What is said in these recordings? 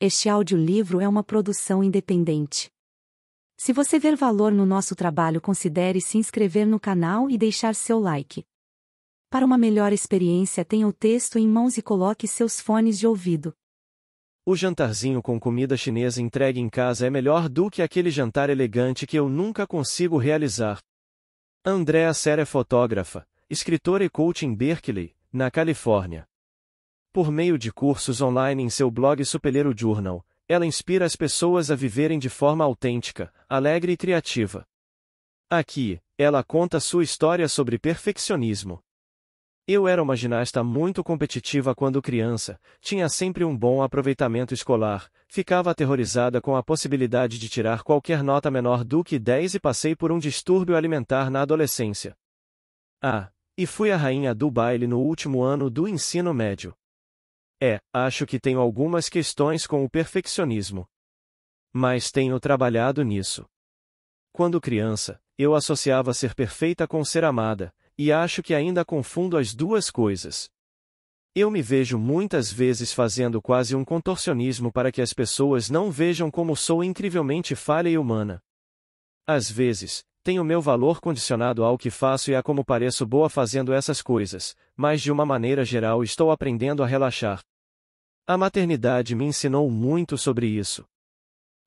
Este audiolivro é uma produção independente. Se você ver valor no nosso trabalho, considere se inscrever no canal e deixar seu like. Para uma melhor experiência, tenha o texto em mãos e coloque seus fones de ouvido. O jantarzinho com comida chinesa entregue em casa é melhor do que aquele jantar elegante que eu nunca consigo realizar. Andrea Serra é fotógrafa, escritora e coach em Berkeley, na Califórnia. Por meio de cursos online em seu blog Superhero Journal, ela inspira as pessoas a viverem de forma autêntica, alegre e criativa. Aqui, ela conta sua história sobre perfeccionismo. Eu era uma ginasta muito competitiva quando criança, tinha sempre um bom aproveitamento escolar, ficava aterrorizada com a possibilidade de tirar qualquer nota menor do que 10 e passei por um distúrbio alimentar na adolescência. E fui a rainha do baile no último ano do ensino médio. Acho que tenho algumas questões com o perfeccionismo. Mas tenho trabalhado nisso. Quando criança, eu associava ser perfeita com ser amada, e acho que ainda confundo as duas coisas. Eu me vejo muitas vezes fazendo quase um contorcionismo para que as pessoas não vejam como sou incrivelmente falha e humana. Às vezes, tenho meu valor condicionado ao que faço e a como pareço boa fazendo essas coisas, mas de uma maneira geral estou aprendendo a relaxar. A maternidade me ensinou muito sobre isso.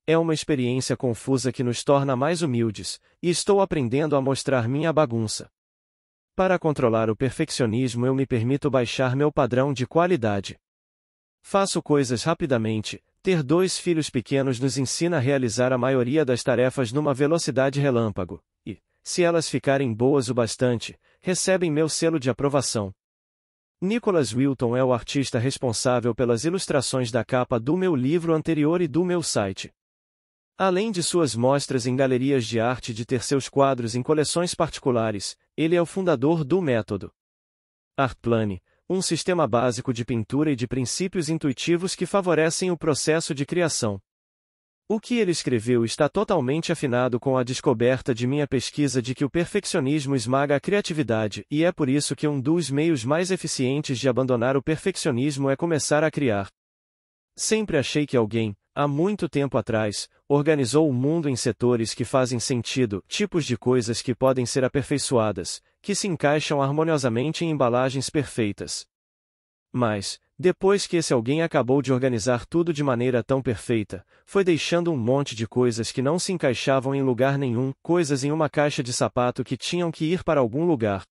É uma experiência confusa que nos torna mais humildes, e estou aprendendo a mostrar minha bagunça. Para controlar o perfeccionismo, eu me permito baixar meu padrão de qualidade. Faço coisas rapidamente, ter 2 filhos pequenos nos ensina a realizar a maioria das tarefas numa velocidade relâmpago, e, se elas ficarem boas o bastante, recebem meu selo de aprovação. Nicholas Wilton é o artista responsável pelas ilustrações da capa do meu livro anterior e do meu site. Além de suas mostras em galerias de arte e de ter seus quadros em coleções particulares, ele é o fundador do método Artplane, um sistema básico de pintura e de princípios intuitivos que favorecem o processo de criação. O que ele escreveu está totalmente afinado com a descoberta de minha pesquisa de que o perfeccionismo esmaga a criatividade, e é por isso que um dos meios mais eficientes de abandonar o perfeccionismo é começar a criar. Sempre achei que alguém, há muito tempo atrás, organizou o mundo em setores que fazem sentido, tipos de coisas que podem ser aperfeiçoadas, que se encaixam harmoniosamente em embalagens perfeitas. Mas, depois que esse alguém acabou de organizar tudo de maneira tão perfeita, foi deixando um monte de coisas que não se encaixavam em lugar nenhum, coisas em uma caixa de sapato que tinham que ir para algum lugar.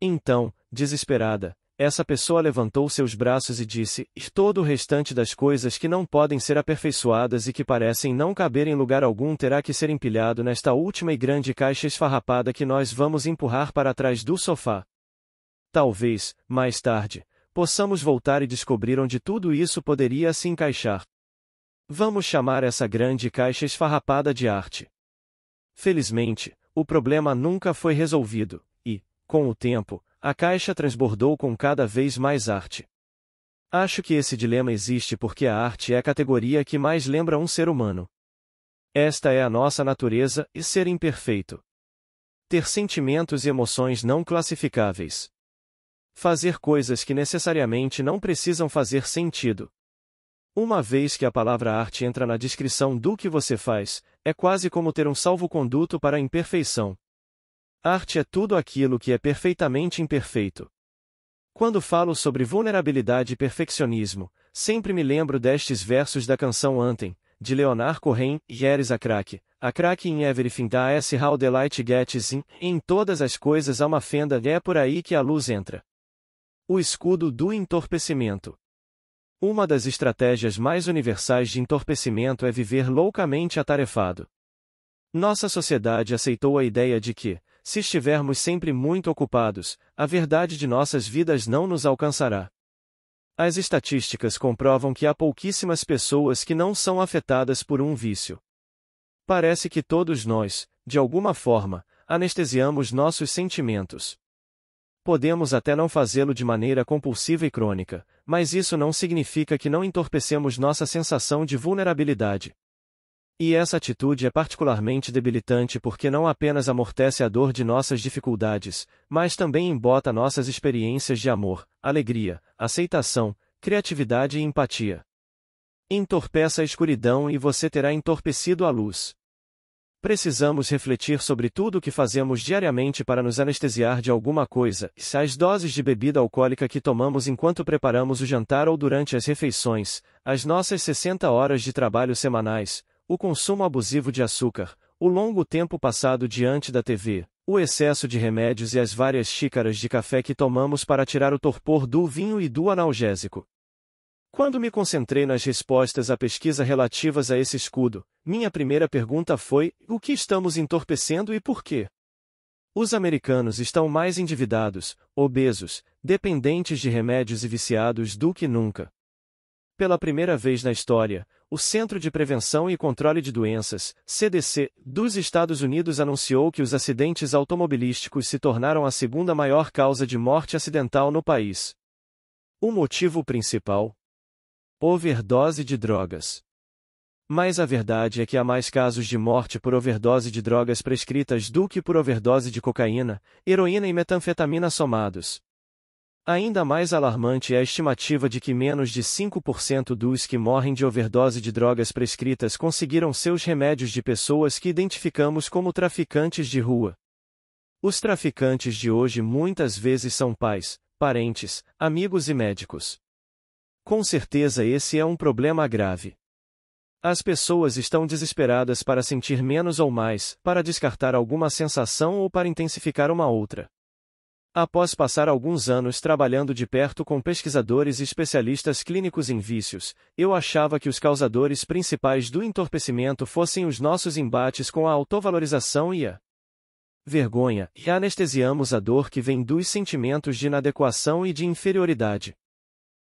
Então, desesperada, essa pessoa levantou seus braços e disse: "E todo o restante das coisas que não podem ser aperfeiçoadas e que parecem não caber em lugar algum terá que ser empilhado nesta última e grande caixa esfarrapada que nós vamos empurrar para trás do sofá. Talvez, mais tarde, possamos voltar e descobrir onde tudo isso poderia se encaixar. Vamos chamar essa grande caixa esfarrapada de arte." Felizmente, o problema nunca foi resolvido, e, com o tempo, a caixa transbordou com cada vez mais arte. Acho que esse dilema existe porque a arte é a categoria que mais lembra um ser humano. Esta é a nossa natureza, e ser imperfeito. Ter sentimentos e emoções não classificáveis. Fazer coisas que necessariamente não precisam fazer sentido. Uma vez que a palavra arte entra na descrição do que você faz, é quase como ter um salvo-conduto para a imperfeição. Arte é tudo aquilo que é perfeitamente imperfeito. Quando falo sobre vulnerabilidade e perfeccionismo, sempre me lembro destes versos da canção Anthem, de Leonard Cohen e Eris Akraki. A crack in everything that's how the light gets in. Em todas as coisas há uma fenda e é por aí que a luz entra. O escudo do entorpecimento. Uma das estratégias mais universais de entorpecimento é viver loucamente atarefado. Nossa sociedade aceitou a ideia de que, se estivermos sempre muito ocupados, a verdade de nossas vidas não nos alcançará. As estatísticas comprovam que há pouquíssimas pessoas que não são afetadas por um vício. Parece que todos nós, de alguma forma, anestesiamos nossos sentimentos. Podemos até não fazê-lo de maneira compulsiva e crônica, mas isso não significa que não entorpecemos nossa sensação de vulnerabilidade. E essa atitude é particularmente debilitante porque não apenas amortece a dor de nossas dificuldades, mas também embota nossas experiências de amor, alegria, aceitação, criatividade e empatia. Entorpeça a escuridão e você terá entorpecido a luz. Precisamos refletir sobre tudo o que fazemos diariamente para nos anestesiar de alguma coisa, as doses de bebida alcoólica que tomamos enquanto preparamos o jantar ou durante as refeições, as nossas 60 horas de trabalho semanais, o consumo abusivo de açúcar, o longo tempo passado diante da TV, o excesso de remédios e as várias xícaras de café que tomamos para tirar o torpor do vinho e do analgésico. Quando me concentrei nas respostas à pesquisa relativas a esse escudo, minha primeira pergunta foi: o que estamos entorpecendo e por quê? Os americanos estão mais endividados, obesos, dependentes de remédios e viciados do que nunca. Pela primeira vez na história, o Centro de Prevenção e Controle de Doenças, CDC, dos Estados Unidos anunciou que os acidentes automobilísticos se tornaram a segunda maior causa de morte acidental no país. O motivo principal? Overdose de drogas. Mas a verdade é que há mais casos de morte por overdose de drogas prescritas do que por overdose de cocaína, heroína e metanfetamina somados. Ainda mais alarmante é a estimativa de que menos de 5% dos que morrem de overdose de drogas prescritas conseguiram seus remédios de pessoas que identificamos como traficantes de rua. Os traficantes de hoje muitas vezes são pais, parentes, amigos e médicos. Com certeza esse é um problema grave. As pessoas estão desesperadas para sentir menos ou mais, para descartar alguma sensação ou para intensificar uma outra. Após passar alguns anos trabalhando de perto com pesquisadores e especialistas clínicos em vícios, eu achava que os causadores principais do entorpecimento fossem os nossos embates com a autovalorização e a vergonha, e anestesiamos a dor que vem dos sentimentos de inadequação e de inferioridade.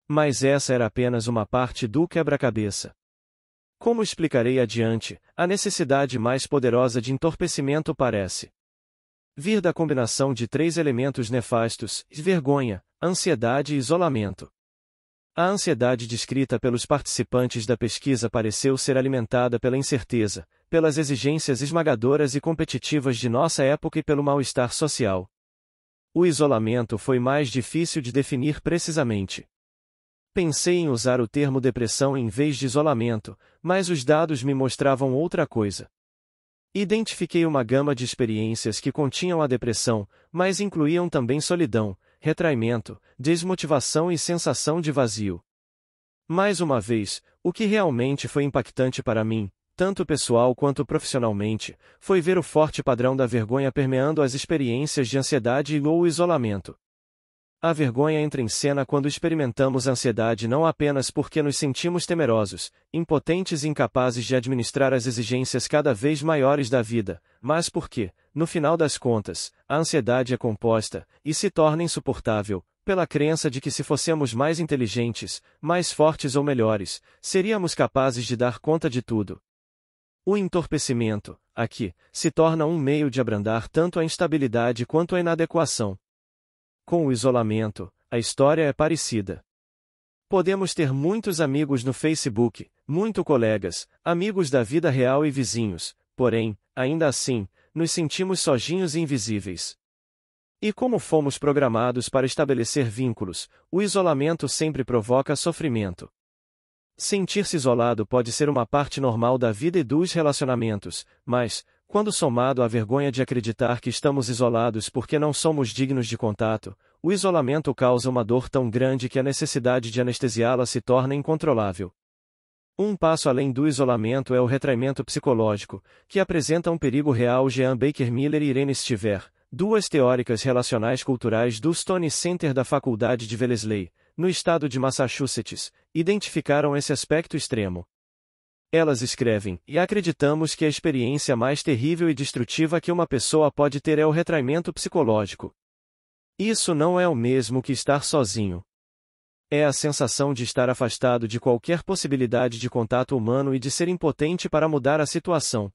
Mas essa era apenas uma parte do quebra-cabeça. Como explicarei adiante, a necessidade mais poderosa de entorpecimento parece vir da combinação de três elementos nefastos: vergonha, ansiedade e isolamento. A ansiedade descrita pelos participantes da pesquisa pareceu ser alimentada pela incerteza, pelas exigências esmagadoras e competitivas de nossa época e pelo mal-estar social. O isolamento foi mais difícil de definir precisamente. Pensei em usar o termo depressão em vez de isolamento, mas os dados me mostravam outra coisa. Identifiquei uma gama de experiências que continham a depressão, mas incluíam também solidão, retraimento, desmotivação e sensação de vazio. Mais uma vez, o que realmente foi impactante para mim, tanto pessoal quanto profissionalmente, foi ver o forte padrão da vergonha permeando as experiências de ansiedade ou isolamento. A vergonha entra em cena quando experimentamos ansiedade não apenas porque nos sentimos temerosos, impotentes e incapazes de administrar as exigências cada vez maiores da vida, mas porque, no final das contas, a ansiedade é composta, e se torna insuportável, pela crença de que se fossemos mais inteligentes, mais fortes ou melhores, seríamos capazes de dar conta de tudo. O entorpecimento, aqui, se torna um meio de abrandar tanto a instabilidade quanto a inadequação. Com o isolamento, a história é parecida. Podemos ter muitos amigos no Facebook, muitos colegas, amigos da vida real e vizinhos, porém, ainda assim, nos sentimos sozinhos e invisíveis. E como fomos programados para estabelecer vínculos, o isolamento sempre provoca sofrimento. Sentir-se isolado pode ser uma parte normal da vida e dos relacionamentos, mas, quando somado à vergonha de acreditar que estamos isolados porque não somos dignos de contato, o isolamento causa uma dor tão grande que a necessidade de anestesiá-la se torna incontrolável. Um passo além do isolamento é o retraimento psicológico, que apresenta um perigo real. Jean Baker Miller e Irene Stiver, duas teóricas relacionais culturais do Stone Center da Faculdade de Wellesley, no estado de Massachusetts, identificaram esse aspecto extremo. Elas escrevem: e acreditamos que a experiência mais terrível e destrutiva que uma pessoa pode ter é o retraimento psicológico. Isso não é o mesmo que estar sozinho. É a sensação de estar afastado de qualquer possibilidade de contato humano e de ser impotente para mudar a situação.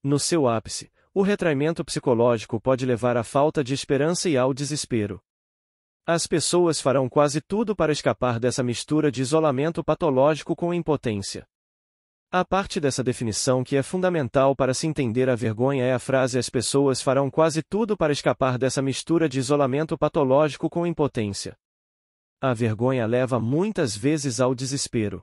No seu ápice, o retraimento psicológico pode levar à falta de esperança e ao desespero. As pessoas farão quase tudo para escapar dessa mistura de isolamento patológico com impotência. A parte dessa definição que é fundamental para se entender a vergonha é a frase: as pessoas farão quase tudo para escapar dessa mistura de isolamento patológico com impotência. A vergonha leva muitas vezes ao desespero.